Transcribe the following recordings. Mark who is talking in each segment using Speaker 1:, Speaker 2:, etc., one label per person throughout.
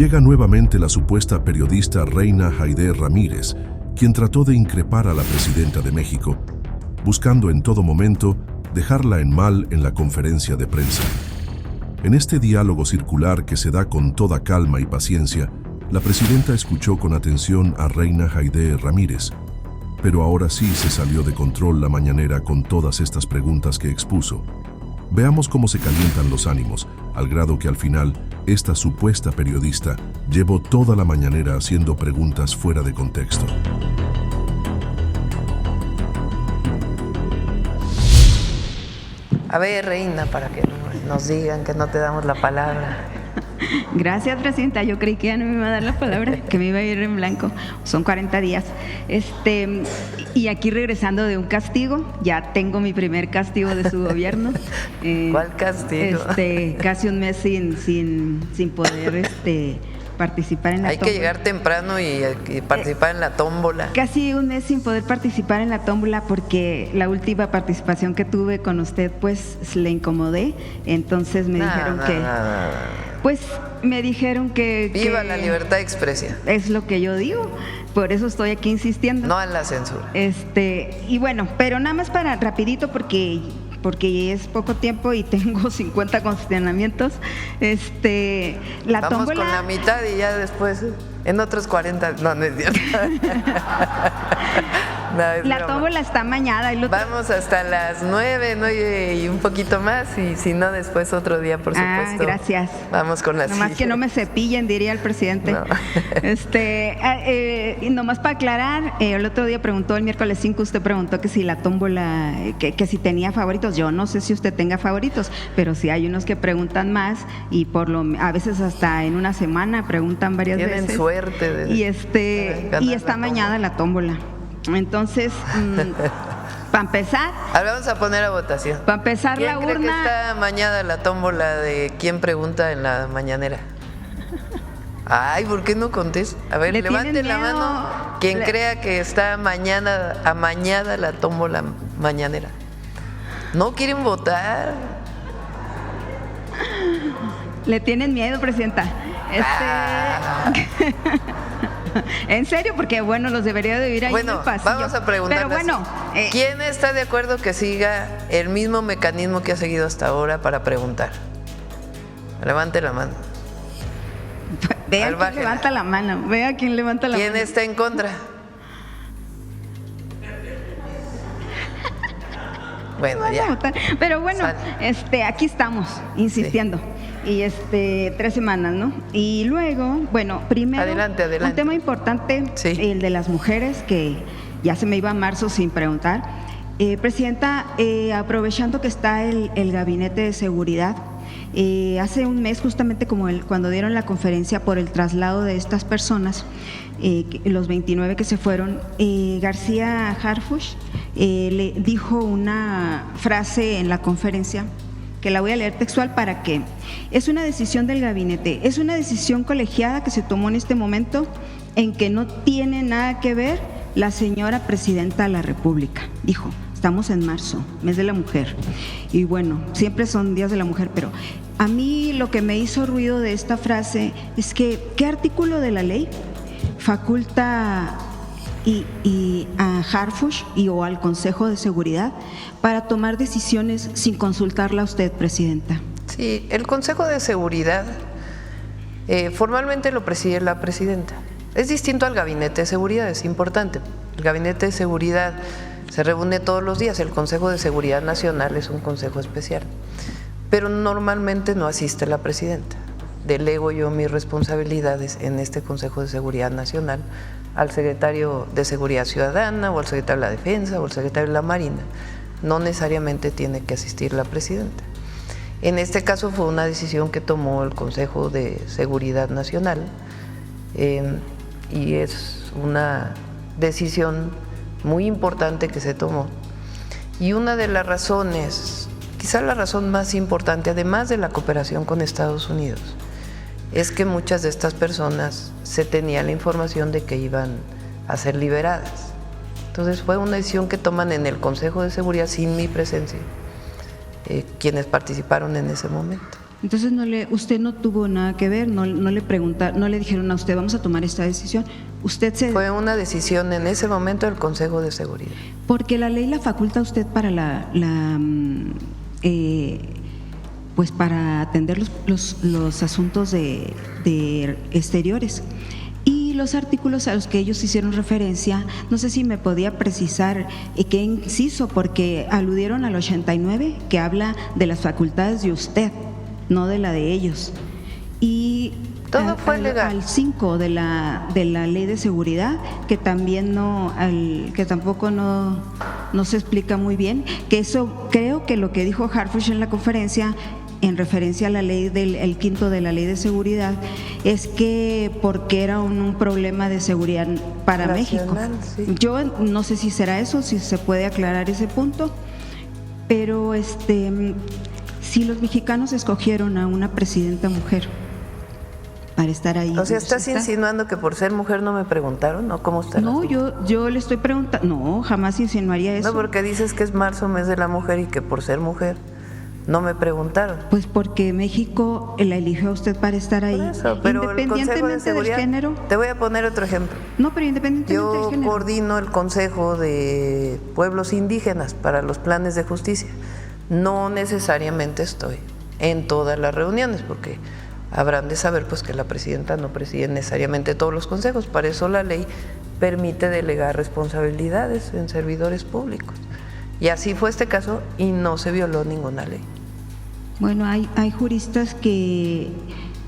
Speaker 1: Llega nuevamente la supuesta periodista Reina Haydée Ramírez, quien trató de increpar a la presidenta de México, buscando en todo momento dejarla en mal en la conferencia de prensa. En este diálogo circular que se da con toda calma y paciencia, la presidenta escuchó con atención a Reina Haydée Ramírez, pero ahora sí se salió de control la mañanera con todas estas preguntas que expuso. Veamos cómo se calientan los ánimos, al grado que al final, esta supuesta periodista llevó toda la mañanera haciendo preguntas fuera de contexto.
Speaker 2: A ver, Reina, para que nos digan que no te damos la palabra.
Speaker 3: Gracias, presidenta. Yo creí que ya no me iba a dar la palabra, que me iba a ir en blanco. Son 40 días. Y aquí regresando de un castigo, ya tengo mi primer castigo de su gobierno.
Speaker 2: ¿Cuál castigo?
Speaker 3: Casi un mes sin poder participar en la tómbola.
Speaker 2: Hay que llegar temprano y participar en la tómbola.
Speaker 3: Casi un mes sin poder participar en la tómbola porque la última participación que tuve con usted, pues le incomodé. Entonces me dijeron que... Pues me dijeron que...
Speaker 2: ¡Viva la libertad de expresión!
Speaker 3: Es lo que yo digo, por eso estoy aquí insistiendo.
Speaker 2: No a la censura.
Speaker 3: Y bueno, pero nada más para rapidito porque es poco tiempo y tengo 50 cuestionamientos. La
Speaker 2: Vamos
Speaker 3: tómbola,
Speaker 2: con la mitad y ya después en otros 40. No es cierto.
Speaker 3: La tómbola está mañada.
Speaker 2: Vamos hasta las 9 y un poquito más, y si no, después otro día, por supuesto.
Speaker 3: Gracias.
Speaker 2: Vamos con la
Speaker 3: Nomás que no me cepillen, diría el presidente.
Speaker 2: No.
Speaker 3: Y nomás para aclarar, el otro día preguntó, el miércoles 5, usted preguntó que si la tómbola, que si tenía favoritos. Yo no sé si usted tenga favoritos, pero sí hay unos que preguntan más y a veces hasta en una semana preguntan varias veces.
Speaker 2: Tienen suerte de
Speaker 3: y está mañana la tómbola. Entonces, para empezar...
Speaker 2: Ahora vamos a poner a votación.
Speaker 3: Para empezar, la urna...
Speaker 2: ¿Quién cree que está mañana la tómbola de quién pregunta en la mañanera? Ay, ¿por qué no contesta? A ver, levante la mano quien crea que está amañada la tómbola mañanera. ¿No quieren votar?
Speaker 3: Le tienen miedo, presidenta. En serio, porque bueno, los debería de vivir ahí en el pasillo.
Speaker 2: Vamos a preguntar.
Speaker 3: Pero bueno,
Speaker 2: ¿quién está de acuerdo que siga el mismo mecanismo que ha seguido hasta ahora para preguntar? Levante la mano.
Speaker 3: Vea quién levanta la mano. Vea quién levanta la mano.
Speaker 2: ¿Quién está en contra? Bueno, ya.
Speaker 3: Pero bueno, aquí estamos, insistiendo. Sí. Y 3 semanas, ¿no? Y luego, bueno, primero,
Speaker 2: adelante.
Speaker 3: Un tema importante,
Speaker 2: sí.
Speaker 3: El de las mujeres, que ya se me iba a marzo sin preguntar. Presidenta, aprovechando que está el gabinete de seguridad, hace un mes, justamente cuando dieron la conferencia por el traslado de estas personas, los 29 que se fueron, García Harfuch le dijo una frase en la conferencia que la voy a leer textual para que es una decisión del gabinete, es una decisión colegiada que se tomó en este momento en que no tiene nada que ver la señora presidenta de la República. Dijo, estamos en marzo, mes de la mujer, y bueno, siempre son días de la mujer, pero a mí lo que me hizo ruido de esta frase es que ¿qué artículo de la ley faculta y a Harfuch o al Consejo de Seguridad para tomar decisiones sin consultarla a usted, presidenta?
Speaker 2: Sí, el Consejo de Seguridad formalmente lo preside la presidenta. Es distinto al Gabinete de Seguridad, es importante. El Gabinete de Seguridad se reúne todos los días, el Consejo de Seguridad Nacional es un consejo especial, pero normalmente no asiste la presidenta. Delego yo mis responsabilidades en este Consejo de Seguridad Nacional al secretario de Seguridad Ciudadana o al secretario de la Defensa o al secretario de la Marina. No necesariamente tiene que asistir la presidenta. En este caso fue una decisión que tomó el Consejo de Seguridad Nacional y es una decisión muy importante que se tomó. Y una de las razones, quizá la razón más importante, además de la cooperación con Estados Unidos, es que muchas de estas personas se tenía la información de que iban a ser liberadas. Entonces fue una decisión que toman en el Consejo de Seguridad sin mi presencia, quienes participaron en ese momento.
Speaker 3: Entonces usted no tuvo nada que ver, no le preguntaron, no le dijeron a usted vamos a tomar esta decisión.
Speaker 2: Fue una decisión en ese momento del Consejo de Seguridad.
Speaker 3: Porque la ley la faculta a usted para pues para atender los asuntos de exteriores. Y los artículos a los que ellos hicieron referencia, no sé si me podía precisar qué inciso, porque aludieron al 89, que habla de las facultades de usted, no de la de ellos. Y
Speaker 2: todo fue legal.
Speaker 3: Al 5 de la ley de seguridad, que también que tampoco no se explica muy bien, que eso creo que lo que dijo Harfuch en la conferencia en referencia a la ley el quinto de la ley de seguridad es que porque era un problema de seguridad para
Speaker 2: nacional,
Speaker 3: México.
Speaker 2: Sí.
Speaker 3: Yo no sé si será eso, si se puede aclarar ese punto, pero si los mexicanos escogieron a una presidenta mujer para estar ahí.
Speaker 2: O sea, ¿estás insinuando que por ser mujer no me preguntaron? ¿No? ¿Cómo está?
Speaker 3: No, yo le estoy preguntando, no, jamás insinuaría eso.
Speaker 2: No, porque dices que es marzo, mes de la mujer, y que por ser mujer no me preguntaron.
Speaker 3: Pues porque México la eligió a usted para estar ahí.
Speaker 2: Por eso, pero
Speaker 3: independientemente del género.
Speaker 2: Te voy a poner otro ejemplo.
Speaker 3: No, pero independientemente del género.
Speaker 2: Yo coordino el Consejo de Pueblos Indígenas para los planes de justicia. No necesariamente estoy en todas las reuniones, porque habrán de saber pues que la presidenta no preside necesariamente todos los consejos. Para eso la ley permite delegar responsabilidades en servidores públicos. Y así fue este caso y no se violó ninguna ley.
Speaker 3: Bueno, hay juristas que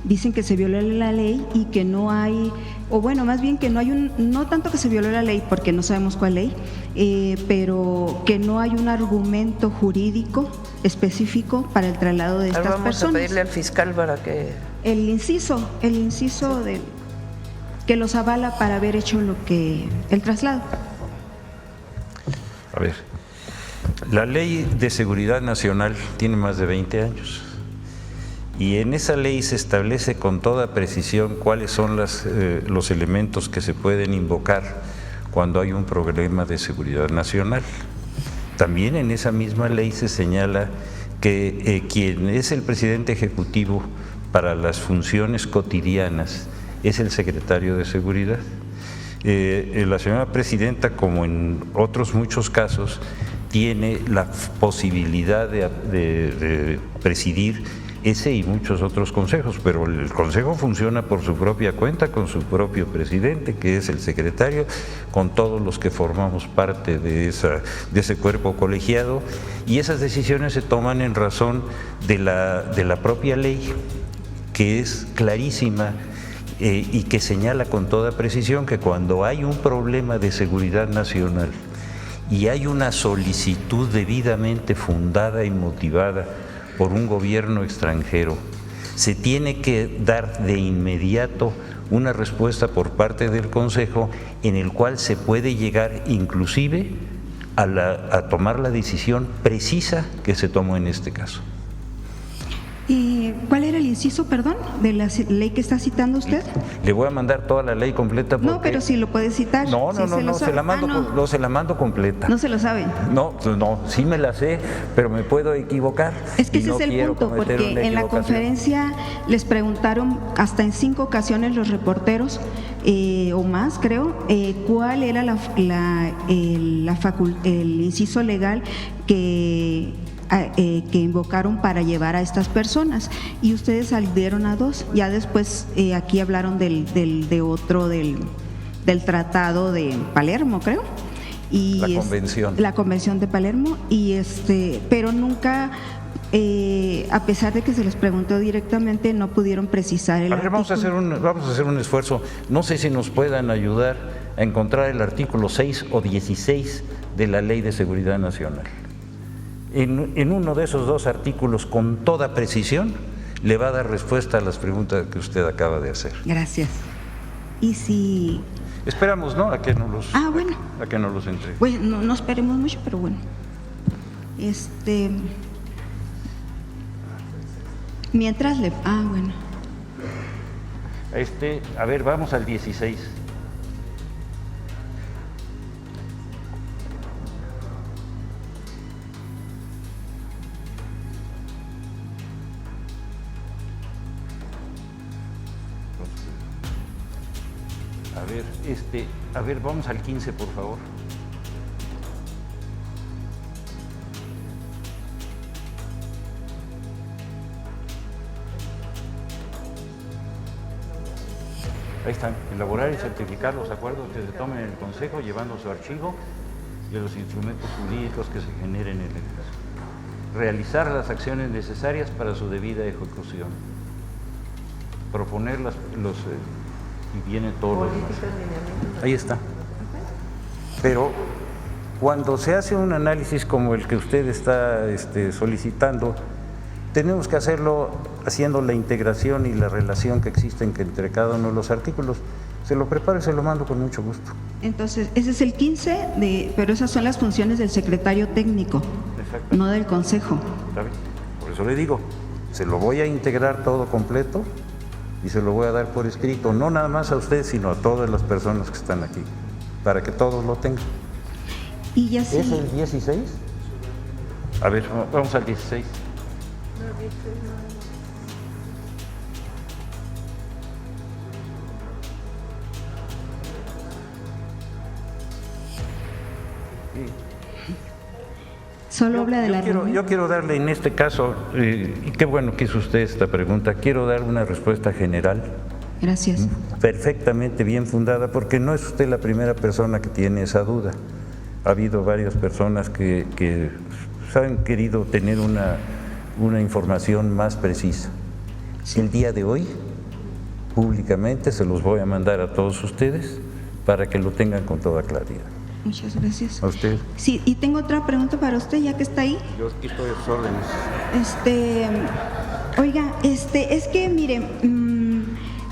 Speaker 3: dicen que se violó la ley y que no hay, o bueno, más bien que no hay no tanto que se violó la ley, porque no sabemos cuál ley, pero que no hay un argumento jurídico específico para el traslado de estas personas.
Speaker 2: Vamos a pedirle al fiscal para que…
Speaker 3: El inciso que los avala para haber hecho el traslado.
Speaker 4: A ver, la Ley de Seguridad Nacional tiene más de 20 años y en esa ley se establece con toda precisión cuáles son los elementos que se pueden invocar cuando hay un problema de seguridad nacional. También en esa misma ley se señala que quien es el presidente ejecutivo para las funciones cotidianas es el secretario de Seguridad. La señora presidenta, como en otros muchos casos, tiene la posibilidad de presidir ese y muchos otros consejos, pero el consejo funciona por su propia cuenta, con su propio presidente, que es el secretario, con todos los que formamos parte de ese cuerpo colegiado, y esas decisiones se toman en razón de la propia ley, que es clarísima y que señala con toda precisión que cuando hay un problema de seguridad nacional y hay una solicitud debidamente fundada y motivada por un gobierno extranjero, se tiene que dar de inmediato una respuesta por parte del Consejo en el cual se puede llegar inclusive a tomar la decisión precisa que se tomó en este caso.
Speaker 3: ¿Cuál era el inciso, perdón, de la ley que está citando usted?
Speaker 4: Le voy a mandar toda la ley completa.
Speaker 3: No, pero si lo puede citar.
Speaker 4: No, se la mando completa.
Speaker 3: ¿No se lo sabe?
Speaker 4: No, sí me la sé, pero me puedo equivocar.
Speaker 3: Es que ese es el punto, porque en la conferencia les preguntaron hasta en 5 ocasiones los reporteros, o más creo, cuál era el inciso legal que invocaron para llevar a estas personas, y ustedes salieron a 2. Ya después aquí hablaron del tratado de Palermo, creo, y la convención de Palermo, y pero nunca, a pesar de que se les preguntó directamente, no pudieron precisar el artículo.
Speaker 4: Vamos a hacer un esfuerzo. No sé si nos puedan ayudar a encontrar el artículo 6 o 16 de la Ley de Seguridad Nacional. En uno de esos 2 artículos, con toda precisión, le va a dar respuesta a las preguntas que usted acaba de hacer.
Speaker 3: Gracias. Y si…
Speaker 4: Esperamos, ¿no?, a que nos los entregue.
Speaker 3: Bueno, no esperemos mucho, pero bueno. Mientras le… bueno.
Speaker 4: A ver, vamos al 16. A ver, vamos al 15, por favor. Ahí están, elaborar y certificar los acuerdos que se tomen en el Consejo, llevando su archivo de los instrumentos jurídicos que se generen en el caso. Realizar las acciones necesarias para su debida ejecución. Proponer y viene todo lo demás. Ahí está. Pero cuando se hace un análisis como el que usted está solicitando, tenemos que hacerlo haciendo la integración y la relación que existen entre cada uno de los artículos. Se lo preparo y se lo mando con mucho gusto.
Speaker 3: Entonces, ese es el 15, pero esas son las funciones del secretario técnico, no del Consejo.
Speaker 4: ¿Está bien? Por eso le digo, se lo voy a integrar todo completo y se lo voy a dar por escrito, no nada más a usted, sino a todas las personas que están aquí, para que todos lo tengan.
Speaker 3: Y ya sí.
Speaker 4: ¿Es el 16? A ver, vamos al 16.
Speaker 3: Solo habla de la reunión.
Speaker 4: Yo quiero darle en este caso, y qué bueno que hizo usted esta pregunta, quiero dar una respuesta general.
Speaker 3: Gracias.
Speaker 4: Perfectamente bien fundada, porque no es usted la primera persona que tiene esa duda. Ha habido varias personas que han querido tener una información más precisa. Sí. El día de hoy, públicamente, se los voy a mandar a todos ustedes para que lo tengan con toda claridad.
Speaker 3: Muchas gracias.
Speaker 4: ¿A usted?
Speaker 3: Sí, y tengo otra pregunta para usted, ya que está ahí.
Speaker 4: Yo aquí estoy a sus órdenes.
Speaker 3: Oiga, es que mire,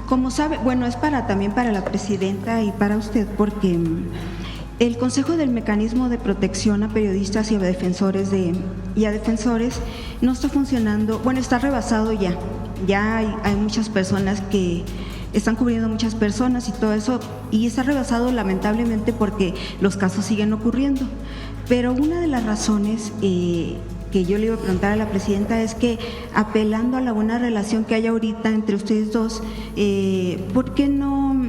Speaker 3: como sabe, bueno, es también para la presidenta y para usted, porque el Consejo del Mecanismo de Protección a Periodistas y a Defensores no está funcionando, bueno, está rebasado ya. Ya hay muchas personas que están cubriendo muchas personas y todo eso, y está rebasado lamentablemente porque los casos siguen ocurriendo. Pero una de las razones que yo le iba a preguntar a la presidenta es que, apelando a la buena relación que hay ahorita entre ustedes dos, ¿por qué no,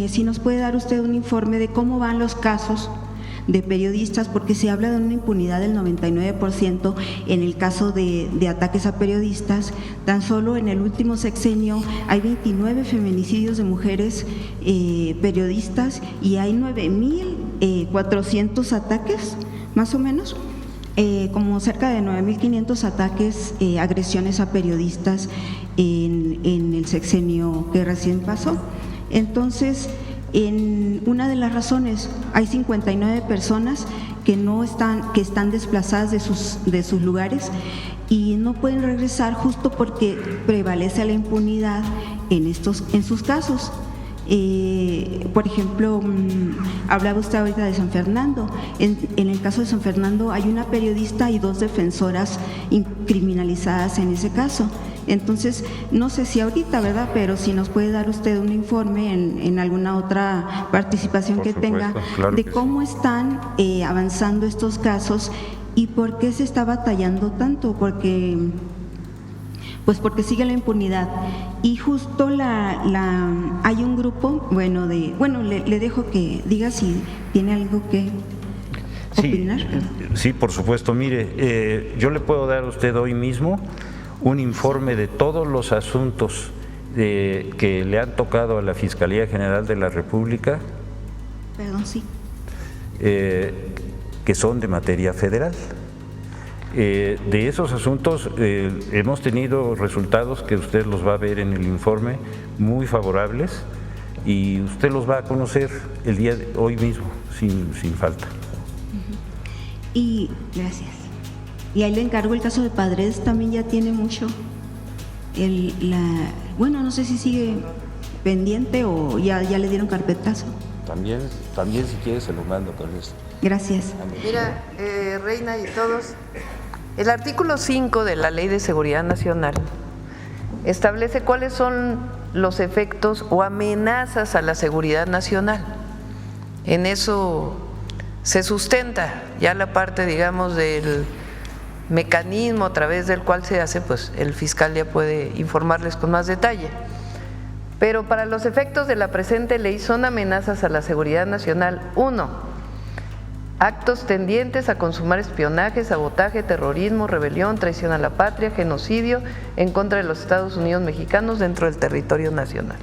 Speaker 3: si nos puede dar usted un informe de cómo van los casos de periodistas? Porque se habla de una impunidad del 99% en el caso de ataques a periodistas. Tan solo en el último sexenio hay 29 feminicidios de mujeres periodistas y hay 9.400 ataques, más o menos, como cerca de 9.500 ataques, agresiones a periodistas en el sexenio que recién pasó. Entonces, en una de las razones, hay 59 personas que están desplazadas de sus lugares y no pueden regresar justo porque prevalece la impunidad en sus casos. Por ejemplo, hablaba usted ahorita de San Fernando. En el caso de San Fernando hay una periodista y 2 defensoras criminalizadas en ese caso. Entonces, no sé si ahorita, ¿verdad? Pero si nos puede dar usted un informe en alguna otra participación que tenga, claro, de cómo están avanzando estos casos y por qué se está batallando tanto, porque sigue la impunidad. Y justo hay un grupo, le dejo que diga si tiene algo que opinar.
Speaker 4: Sí, por supuesto. Mire, yo le puedo dar a usted hoy mismo un informe de todos los asuntos que le han tocado a la Fiscalía General de la República.
Speaker 3: Perdón, sí.
Speaker 4: Que son de materia federal. De esos asuntos hemos tenido resultados que usted los va a ver en el informe muy favorables y usted los va a conocer el día de hoy mismo, sin falta.
Speaker 3: Y gracias. Y ahí le encargo el caso de Padres, también ya tiene mucho. No sé si sigue pendiente o ya le dieron carpetazo.
Speaker 5: También si quiere se lo mando con esto.
Speaker 3: Gracias.
Speaker 2: Mira, Reina y todos, el artículo 5 de la Ley de Seguridad Nacional establece cuáles son los efectos o amenazas a la seguridad nacional. En eso se sustenta ya la parte, digamos, del mecanismo a través del cual se hace, pues el fiscal ya puede informarles con más detalle. pero para los efectos de la presente ley son amenazas a la seguridad nacional: 1. Actos tendientes a consumar espionaje, sabotaje, terrorismo, rebelión, traición a la patria, genocidio en contra de los Estados Unidos mexicanos dentro del territorio nacional.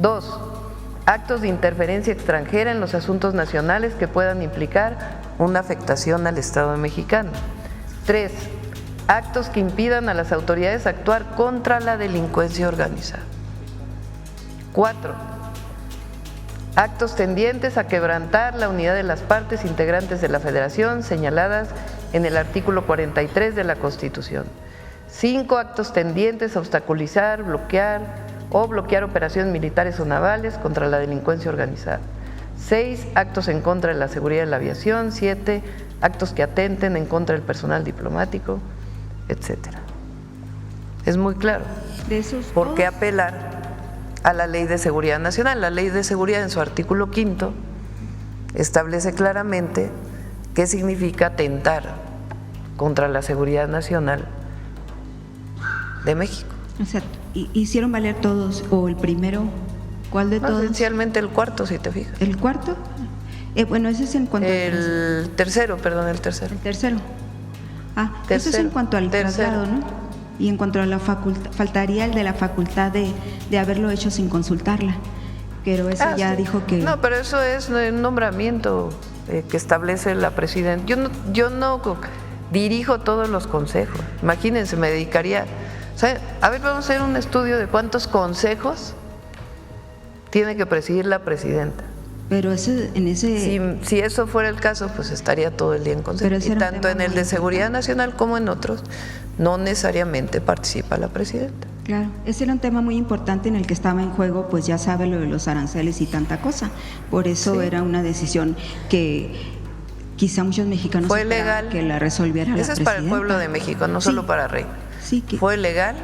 Speaker 2: 2. Actos de interferencia extranjera en los asuntos nacionales que puedan implicar una afectación al Estado mexicano. 3. Actos que impidan a las autoridades actuar contra la delincuencia organizada. 4. Actos tendientes a quebrantar la unidad de las partes integrantes de la Federación señaladas en el artículo 43 de la Constitución. 5. Actos tendientes a obstaculizar, bloquear operaciones militares o navales contra la delincuencia organizada. 6. Actos en contra de la seguridad de la aviación. 7. Actos que atenten en contra del personal diplomático, etcétera. Es muy claro. ¿Por qué apelar a la Ley de Seguridad Nacional? La Ley de Seguridad, en su artículo 5, establece claramente qué significa atentar contra la seguridad nacional de México.
Speaker 3: O sea, ¿hicieron valer todos o el primero? ¿Cuál de todos?
Speaker 2: Esencialmente el cuarto, si te fijas.
Speaker 3: ¿El cuarto? Bueno, ese es en cuanto
Speaker 2: el tercero.
Speaker 3: El tercero.
Speaker 2: Tercero.
Speaker 3: Eso es en cuanto al tratado, ¿no? Y en cuanto a la facultad, faltaría el de la facultad de haberlo hecho sin consultarla. Pero eso ya
Speaker 2: sí.
Speaker 3: dijo que…
Speaker 2: No, pero eso es un nombramiento que establece la presidenta. Yo no dirijo todos los consejos. Imagínense, me dedicaría… a ver, vamos a hacer un estudio de cuántos consejos tiene que presidir la presidenta.
Speaker 3: Pero
Speaker 2: si eso fuera el caso, pues estaría todo el día en consejo. Y tanto en el de seguridad nacional como en otros, no necesariamente participa la presidenta.
Speaker 3: Claro, ese era un tema muy importante en el que estaba en juego, pues ya sabe, lo de los aranceles y tanta cosa. Por eso era una decisión que quizá muchos mexicanos
Speaker 2: fue legal
Speaker 3: que la resolviera la presidenta.
Speaker 2: Eso es para el pueblo de México, no solo para Reina.
Speaker 3: Sí,
Speaker 2: fue legal,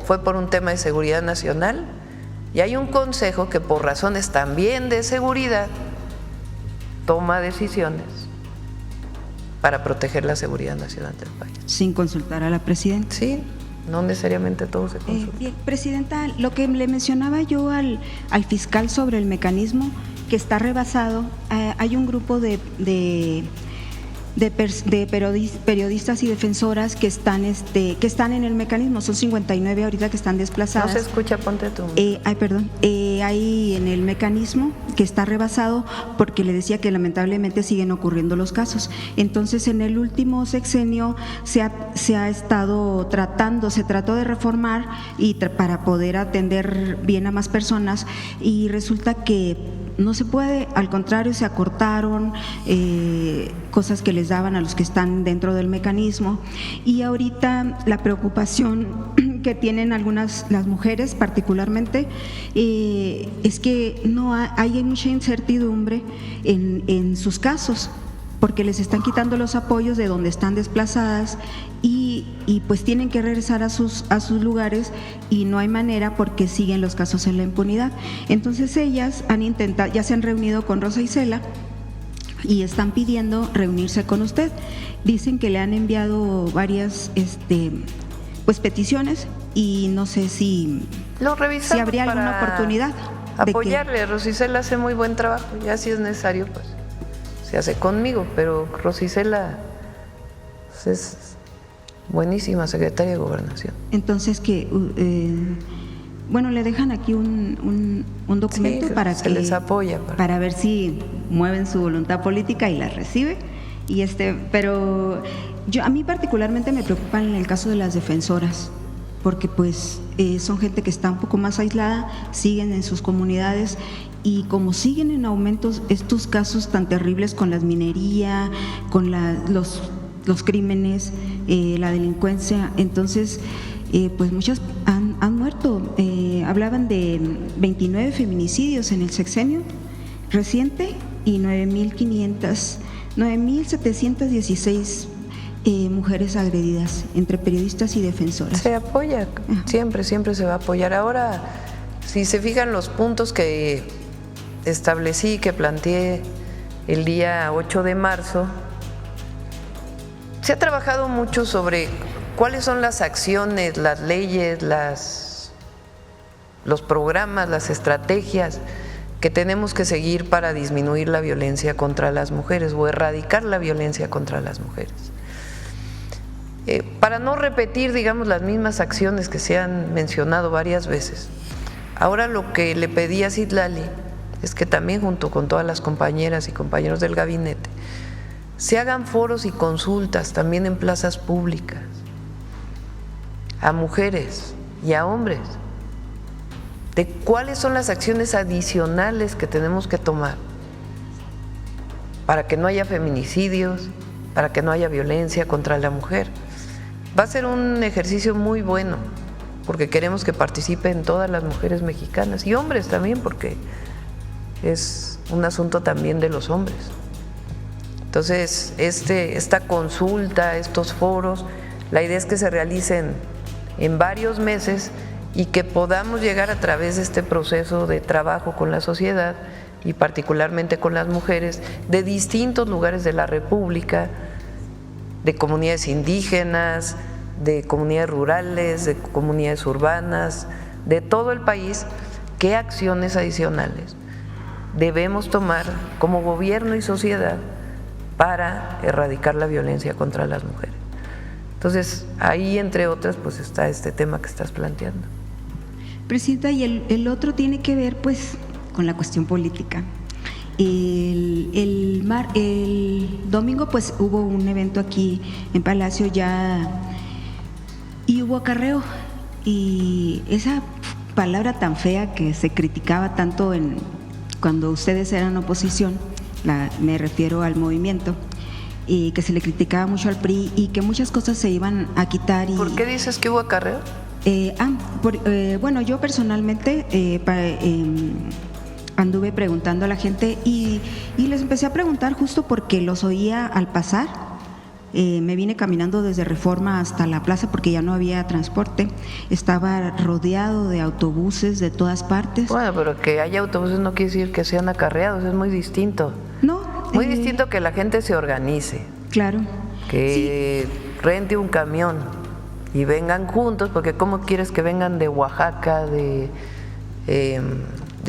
Speaker 2: fue por un tema de seguridad nacional. Y hay un consejo que por razones también de seguridad toma decisiones para proteger la seguridad nacional del país.
Speaker 3: Sin consultar a la presidenta.
Speaker 2: Sí, no necesariamente todo se consulta.
Speaker 3: Bien, presidenta, lo que le mencionaba yo al fiscal sobre el mecanismo que está rebasado, hay un grupo de periodistas y defensoras que están en el mecanismo. Son 59 ahorita que están desplazadas.
Speaker 2: No se escucha, ponte tú.
Speaker 3: Hay en el mecanismo que está rebasado porque le decía que lamentablemente siguen ocurriendo los casos. Entonces, en el último sexenio se trató de reformar y para poder atender bien a más personas, y resulta que no se puede, al contrario, se acortaron cosas que les daban a los que están dentro del mecanismo. Y ahorita la preocupación que tienen las mujeres particularmente, es que no hay mucha incertidumbre en sus casos, porque les están quitando los apoyos de donde están desplazadas y pues tienen que regresar a sus lugares, y no hay manera porque siguen los casos en la impunidad. Entonces ellas han intentado, ya se han reunido con Rosa Isela y están pidiendo reunirse con usted. Dicen que le han enviado varias pues peticiones, y no sé si habría alguna oportunidad
Speaker 2: apoyarle. Rosa Isela hace muy buen trabajo, ya si es necesario pues se hace conmigo, pero Rosa Isela es buenísima secretaria de Gobernación.
Speaker 3: Entonces le dejan aquí un documento para
Speaker 2: se
Speaker 3: que
Speaker 2: les apoya
Speaker 3: para ver si mueven su voluntad política y la recibe. Pero a mí particularmente me preocupa en el caso de las defensoras, porque pues son gente que está un poco más aislada, siguen en sus comunidades, y como siguen en aumentos estos casos tan terribles con la minería, con los crímenes, la delincuencia, entonces pues muchas han muerto. Hablaban de 29 feminicidios en el sexenio reciente y 9.716 mujeres agredidas entre periodistas y defensoras.
Speaker 2: Se apoya, siempre se va a apoyar. Ahora, si se fijan los puntos que establecí, que planteé el día 8 de marzo, se ha trabajado mucho sobre cuáles son las acciones, las leyes, los programas, las estrategias que tenemos que seguir para disminuir la violencia contra las mujeres o erradicar la violencia contra las mujeres. Para no repetir, digamos, las mismas acciones que se han mencionado varias veces, ahora lo que le pedí a Citlali es que también junto con todas las compañeras y compañeros del gabinete se hagan foros y consultas también en plazas públicas a mujeres y a hombres de cuáles son las acciones adicionales que tenemos que tomar para que no haya feminicidios, para que no haya violencia contra la mujer. Va a ser un ejercicio muy bueno porque queremos que participen todas las mujeres mexicanas y hombres también, porque es un asunto también de los hombres. Entonces, esta consulta, estos foros, la idea es que se realicen en varios meses y que podamos llegar a través de este proceso de trabajo con la sociedad y particularmente con las mujeres de distintos lugares de la República, de comunidades indígenas, de comunidades rurales, de comunidades urbanas, de todo el país, qué acciones adicionales debemos tomar como gobierno y sociedad para erradicar la violencia contra las mujeres. Entonces, ahí entre otras, pues está este tema que estás planteando.
Speaker 3: Presidenta, y el otro tiene que ver pues con la cuestión política. El domingo pues hubo un evento aquí en Palacio ya y hubo acarreo, y esa palabra tan fea que se criticaba tanto cuando ustedes eran oposición, me refiero al movimiento, y que se le criticaba mucho al PRI y que muchas cosas se iban a quitar.
Speaker 2: ¿Por qué dices que hubo acarreo?
Speaker 3: Bueno, yo personalmente anduve preguntando a la gente y les empecé a preguntar justo porque los oía al pasar. Me vine caminando desde Reforma hasta la plaza porque ya no había transporte, estaba rodeado de autobuses de todas partes.
Speaker 2: Bueno, pero que haya autobuses no quiere decir que sean acarreados, es muy distinto.
Speaker 3: No.
Speaker 2: Muy distinto que la gente se organice.
Speaker 3: Claro.
Speaker 2: Que rente un camión y vengan juntos, porque ¿cómo quieres que vengan de Oaxaca, de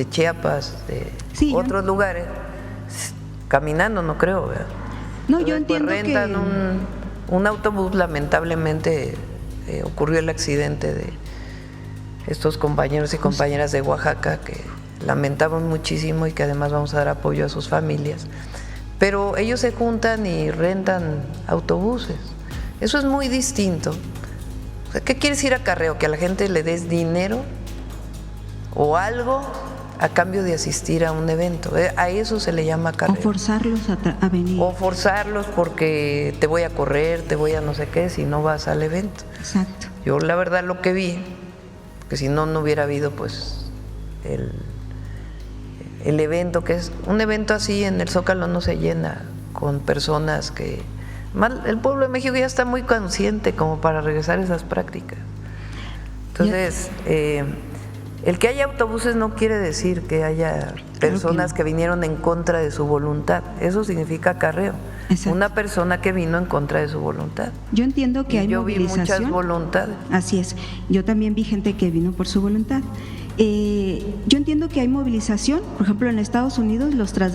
Speaker 2: Chiapas, de otros lugares? Caminando no creo, ¿verdad?
Speaker 3: No, yo entiendo
Speaker 2: pues rentan
Speaker 3: que
Speaker 2: un autobús. Lamentablemente ocurrió el accidente de estos compañeros y compañeras de Oaxaca, que lamentamos muchísimo y que además vamos a dar apoyo a sus familias, pero ellos se juntan y rentan autobuses. Eso es muy distinto. O sea, ¿qué quiere decir acarreo? ¿Que a la gente le des dinero o algo a cambio de asistir a un evento? A eso se le llama acarreo.
Speaker 3: O forzarlos a venir.
Speaker 2: O forzarlos porque te voy a correr, te voy a no sé qué, si no vas al evento.
Speaker 3: Exacto.
Speaker 2: Yo la verdad lo que vi, que si no hubiera habido pues el evento, que es un evento así en el Zócalo no se llena con personas que… el pueblo de México ya está muy consciente como para regresar a esas prácticas. Entonces, el que haya autobuses no quiere decir que haya personas que vinieron en contra de su voluntad. Eso significa acarreo. Exacto. Una persona que vino en contra de su voluntad.
Speaker 3: Yo entiendo que hay movilización.
Speaker 2: Yo vi muchas voluntades.
Speaker 3: Así es. Yo también vi gente que vino por su voluntad. Yo entiendo que hay movilización. Por ejemplo, en Estados Unidos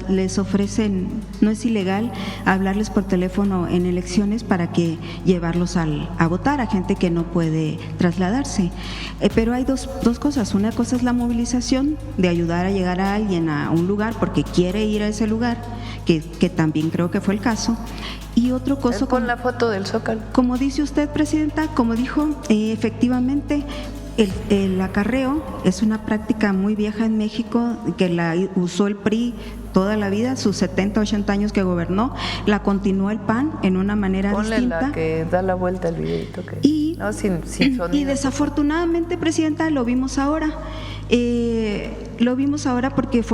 Speaker 3: les ofrecen, no es ilegal, hablarles por teléfono en elecciones para que llevarlos a votar a gente que no puede trasladarse. Pero hay dos cosas. Una cosa es la movilización, de ayudar a llegar a alguien a un lugar porque quiere ir a ese lugar, que también creo que fue el caso. Y otra cosa…
Speaker 2: Con la foto del Zócalo.
Speaker 3: Como dice usted, Presidenta, como dijo, efectivamente… El acarreo es una práctica muy vieja en México, que la usó el PRI toda la vida, sus 70, 80 años que gobernó, la continuó el PAN en una manera distinta.
Speaker 2: La que da la vuelta el videito. Sin sonido.
Speaker 3: Y desafortunadamente, Presidenta, lo vimos ahora. Porque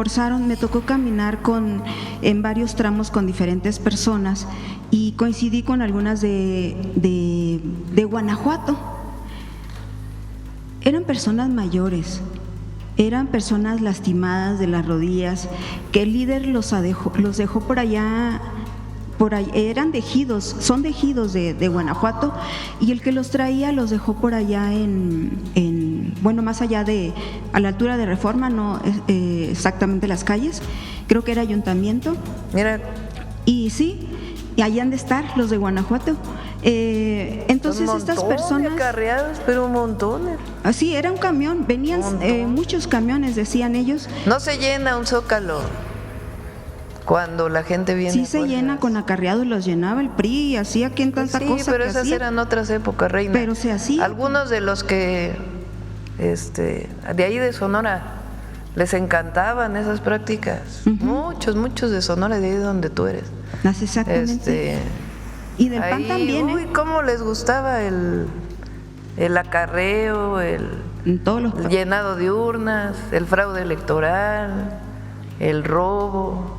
Speaker 3: me tocó caminar en varios tramos con diferentes personas y coincidí con algunas de Guanajuato. Eran personas mayores, eran personas lastimadas de las rodillas, que el líder los dejó por allá, eran de ejidos, son de ejidos de Guanajuato, y el que los traía los dejó por allá en bueno, más allá a la altura de Reforma, no exactamente las calles, creo que era Ayuntamiento.
Speaker 2: Mira,
Speaker 3: Y sí, y ahí han de estar los de Guanajuato. Entonces estas personas…
Speaker 2: acarreados, pero montones.
Speaker 3: Así, era un camión, venían muchos camiones, decían ellos.
Speaker 2: No se llena un Zócalo cuando la gente viene.
Speaker 3: Sí se llena con acarreados, los llenaba el PRI y hacía quien tanta
Speaker 2: sí,
Speaker 3: cosa
Speaker 2: pero
Speaker 3: que
Speaker 2: esas
Speaker 3: hacía.
Speaker 2: eran otras épocas, Reina.
Speaker 3: Pero se hacía.
Speaker 2: Algunos de los que de ahí de Sonora les encantaban esas prácticas. Muchos de Sonora, de ahí donde tú eres.
Speaker 3: Exactamente. Y del PAN también.
Speaker 2: Uy, cómo les gustaba el acarreo, el
Speaker 3: todos los
Speaker 2: llenado de urnas, el fraude electoral, el robo,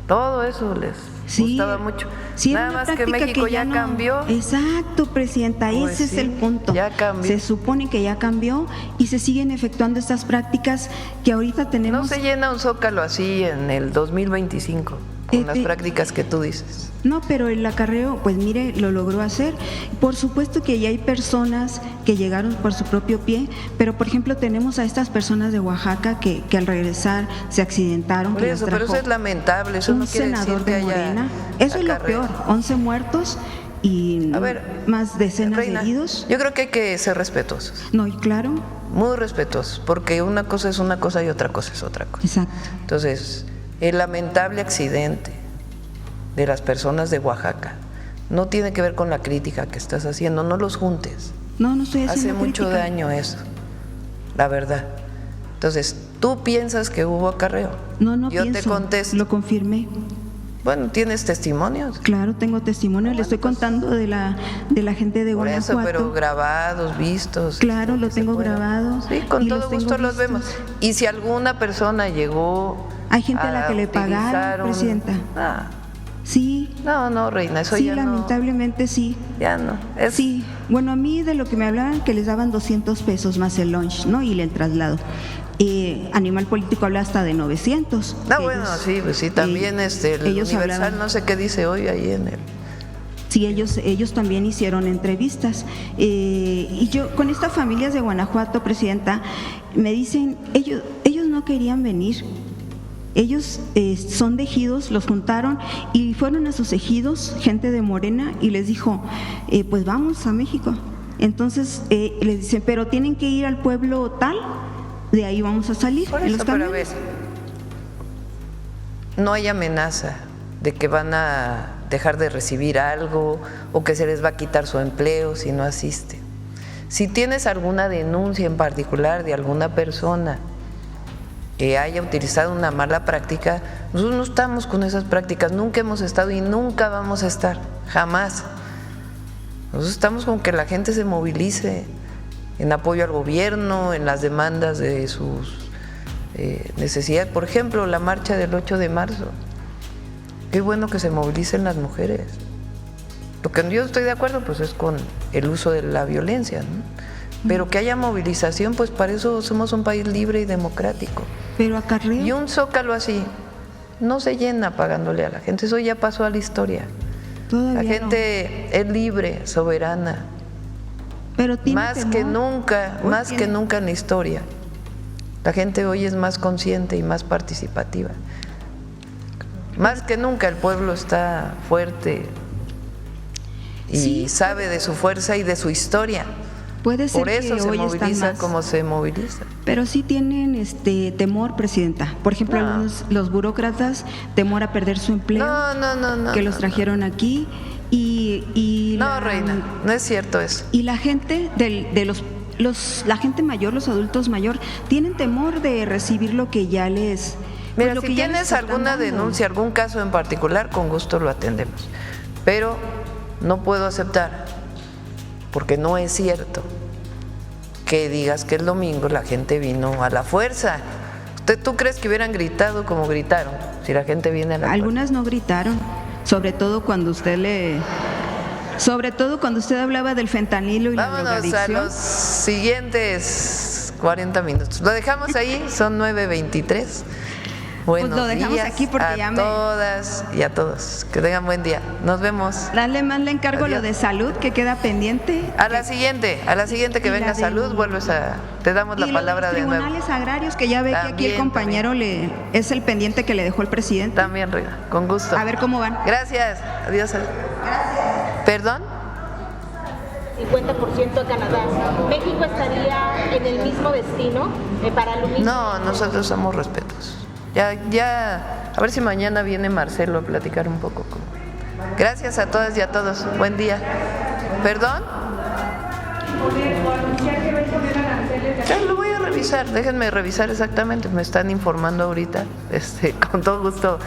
Speaker 2: todo eso les gustaba mucho.
Speaker 3: Sí,
Speaker 2: nada más que México ya no cambió.
Speaker 3: Exacto, presidenta,
Speaker 2: Pues
Speaker 3: ese es
Speaker 2: sí,
Speaker 3: el punto.
Speaker 2: ya cambió.
Speaker 3: Se supone que ya cambió y se siguen efectuando estas prácticas que ahorita tenemos.
Speaker 2: No se llena un Zócalo así en el 2025 con las prácticas que tú dices.
Speaker 3: No, pero el acarreo, pues mire, lo logró hacer. Por supuesto que ya hay personas que llegaron por su propio pie, pero por ejemplo tenemos a estas personas de Oaxaca que al regresar se accidentaron.
Speaker 2: Por eso, pero eso es lamentable, eso no quiere decir que haya
Speaker 3: Morena. Eso es lo peor, 11 muertos y más decenas
Speaker 2: Reina,
Speaker 3: de heridos.
Speaker 2: Yo creo que hay que ser respetuosos.
Speaker 3: No, y claro.
Speaker 2: Muy respetuosos, porque una cosa es una cosa y otra cosa es otra cosa.
Speaker 3: Exacto.
Speaker 2: Entonces, el lamentable accidente de las personas de Oaxaca no tiene que ver con la crítica que estás haciendo, no los juntes.
Speaker 3: No estoy haciendo
Speaker 2: Hace mucho
Speaker 3: crítica.
Speaker 2: daño eso, la verdad. Entonces, ¿tú piensas que hubo acarreo?
Speaker 3: No
Speaker 2: Yo
Speaker 3: pienso,
Speaker 2: te contesto.
Speaker 3: lo confirmé.
Speaker 2: Bueno, ¿tienes testimonios?
Speaker 3: Claro, tengo testimonio, le estoy contando de la gente de
Speaker 2: Por
Speaker 3: Guanajuato.
Speaker 2: eso, pero grabados, vistos.
Speaker 3: Claro, lo
Speaker 2: que se
Speaker 3: tengo
Speaker 2: pueda.
Speaker 3: grabados.
Speaker 2: Sí, con
Speaker 3: y
Speaker 2: todo gusto los vemos. Y si alguna persona llegó
Speaker 3: hay gente a la que le pagaron, presidenta. Sí.
Speaker 2: No, Reina, eso
Speaker 3: sí,
Speaker 2: ya no.
Speaker 3: Sí, lamentablemente sí.
Speaker 2: Ya no.
Speaker 3: Sí, bueno, a mí de lo que me hablaban que les daban 200 pesos más el lunch, ¿no? Y el traslado. Animal Político habla hasta de 900.
Speaker 2: Bueno, sí, pues sí, también el Universal, hablaban, no sé qué dice hoy ahí en el…
Speaker 3: Sí, ellos también hicieron entrevistas. Y yo, con estas familias de Guanajuato, presidenta, me dicen, ellos no querían venir. Ellos son de ejidos, los juntaron y fueron a sus ejidos, gente de Morena, y les dijo, pues vamos a México. Entonces les dicen, pero tienen que ir al pueblo tal, de ahí vamos a salir.
Speaker 2: Por
Speaker 3: en
Speaker 2: eso,
Speaker 3: los
Speaker 2: pero
Speaker 3: camiones.
Speaker 2: a ver, no hay amenaza de que van a dejar de recibir algo o que se les va a quitar su empleo si no asisten. Si tienes alguna denuncia en particular de alguna persona que haya utilizado una mala práctica, nosotros no estamos con esas prácticas, nunca hemos estado y nunca vamos a estar, jamás. Nosotros estamos con que la gente se movilice en apoyo al gobierno, en las demandas de sus necesidades. Por ejemplo, la marcha del 8 de marzo. Qué bueno que se movilicen las mujeres. Lo que yo estoy de acuerdo pues es con el uso de la violencia, ¿no? Pero que haya movilización, pues para eso somos un país libre y democrático.
Speaker 3: Pero acarreo.
Speaker 2: Y un Zócalo así no se llena pagándole a la gente, eso ya pasó a la historia.
Speaker 3: Todavía
Speaker 2: la gente es libre, soberana.
Speaker 3: Pero tiene
Speaker 2: más
Speaker 3: temor.
Speaker 2: que nunca,
Speaker 3: Hoy
Speaker 2: más
Speaker 3: tiene.
Speaker 2: que nunca en la historia. La gente hoy es más consciente y más participativa. Más que nunca el pueblo está fuerte y
Speaker 3: Sí,
Speaker 2: sabe de su fuerza y de su historia.
Speaker 3: Puede ser
Speaker 2: Por eso
Speaker 3: que
Speaker 2: se
Speaker 3: hoy están
Speaker 2: moviliza
Speaker 3: más.
Speaker 2: como se moviliza.
Speaker 3: Pero sí tienen temor, presidenta. Por ejemplo,
Speaker 2: No.
Speaker 3: los burócratas, temor a perder su empleo,
Speaker 2: No.
Speaker 3: que los trajeron aquí y
Speaker 2: No, Reina, no es cierto eso.
Speaker 3: Y la gente la gente mayor, los adultos mayor, tienen temor de recibir lo que ya les…
Speaker 2: Mira,
Speaker 3: lo
Speaker 2: si
Speaker 3: que ya les
Speaker 2: tienes
Speaker 3: están
Speaker 2: alguna
Speaker 3: dando.
Speaker 2: denuncia, algún caso en particular, con gusto lo atendemos. Pero no puedo aceptar, porque no es cierto, que digas que el domingo la gente vino a la fuerza. ¿Tú crees que hubieran gritado como gritaron si la gente viene a la
Speaker 3: Algunas no gritaron, sobre todo cuando usted hablaba del fentanilo y
Speaker 2: fuerza?
Speaker 3: la
Speaker 2: Vámonos a
Speaker 3: drogadicción.
Speaker 2: los siguientes 40 minutos. Lo dejamos ahí, son 9:23. Buenos
Speaker 3: lo dejamos
Speaker 2: días
Speaker 3: aquí porque ya
Speaker 2: a todas y a todos. Que tengan buen día. Nos vemos.
Speaker 3: Dale más, le encargo
Speaker 2: Adiós.
Speaker 3: lo de salud que queda pendiente.
Speaker 2: A la siguiente que
Speaker 3: Y
Speaker 2: venga
Speaker 3: la de-
Speaker 2: salud, vuelves te damos la
Speaker 3: Y
Speaker 2: palabra
Speaker 3: los
Speaker 2: de nuevo.
Speaker 3: tribunales agrarios, que ya ve que aquí
Speaker 2: También,
Speaker 3: el compañero es el pendiente que le dejó el presidente.
Speaker 2: También, Reina, con gusto.
Speaker 3: A ver cómo van.
Speaker 2: Gracias. Adiós. ¿Perdón?
Speaker 6: 50% a Canadá. ¿México estaría en el mismo destino para lo mismo?
Speaker 2: No, nosotros somos respetuosos. Ya, a ver si mañana viene Marcelo a platicar un poco. Gracias a todas y a todos. Buen día. ¿Perdón? Ya lo voy a revisar. Déjenme revisar exactamente. Me están informando ahorita. Con todo gusto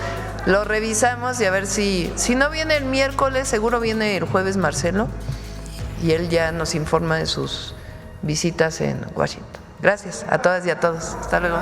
Speaker 2: lo revisamos y a ver si no viene el miércoles, seguro viene el jueves Marcelo y él ya nos informa de sus visitas en Washington. Gracias a todas y a todos. Hasta luego.